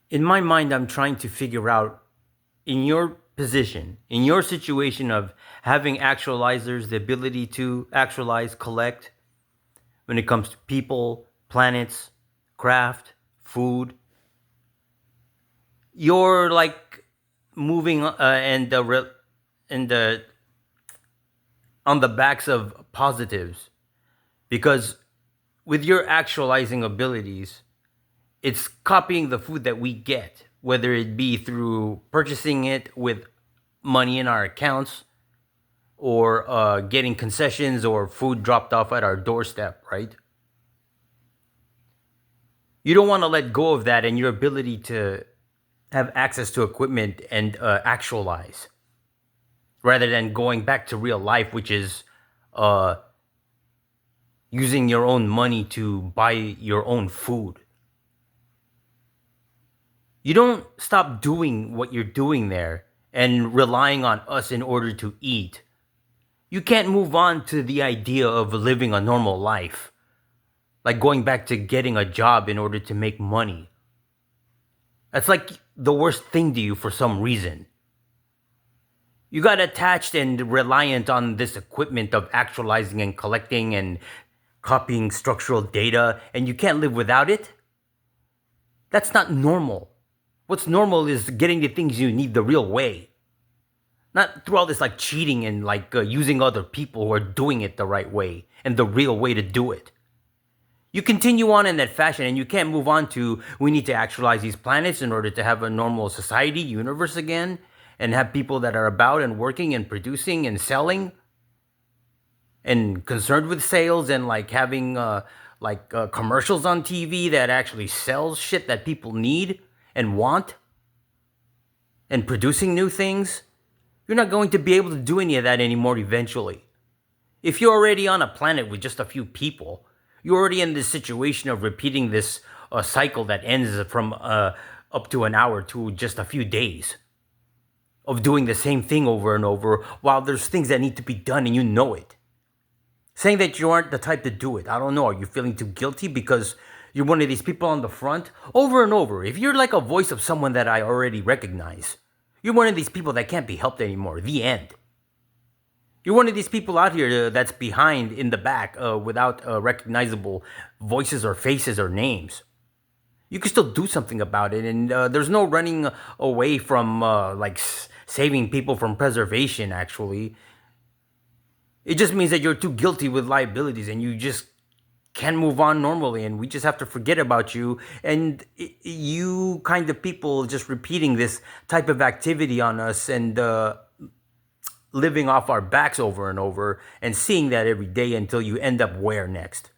In my mind, I'm trying to figure out, in your position, in your situation of having actualizers, the ability to actualize, collect when it comes to people, planets, craft, food, you're like moving and on the backs of positives, because with your actualizing abilities, it's copying the food that we get, whether it be through purchasing it with money in our accounts or getting concessions or food dropped off at our doorstep, right? You don't want to let go of that and your ability to have access to equipment and actualize, rather than going back to real life, which is uh, using your own money to buy your own food. You don't stop doing what you're doing there and relying on us in order to eat. You can't move on to the idea of living a normal life, like going back to getting a job in order to make money. That's like the worst thing to you for some reason. You got attached and reliant on this equipment of actualizing and collecting and copying structural data, and you can't live without it. That's not normal. What's normal is getting the things you need the real way, not through all this like cheating and like using other people who are doing it the right way and the real way to do it. You continue on in that fashion and you can't move on to we need to actualize these planets in order to have a normal society, universe again, and have people that are about and working and producing and selling and concerned with sales and like having commercials on TV that actually sells shit that people need and want and producing new things. You're not going to be able to do any of that anymore eventually. If you're already on a planet with just a few people, you're already in this situation of repeating this cycle that ends from up to an hour to just a few days of doing the same thing over and over while there's things that need to be done and you know it. Saying that you aren't the type to do it. I don't know. Are you feeling too guilty because you're one of these people on the front? Over and over. If you're like a voice of someone that I already recognize, you're one of these people that can't be helped anymore. The end. You're one of these people out here that's behind in the back without recognizable voices or faces or names. You can still do something about it, and there's no running away from saving people from preservation, actually. It just means that you're too guilty with liabilities and you just can't move on normally, and we just have to forget about you. And you kind of people just repeating this type of activity on us and living off our backs over and over and seeing that every day until you end up where next?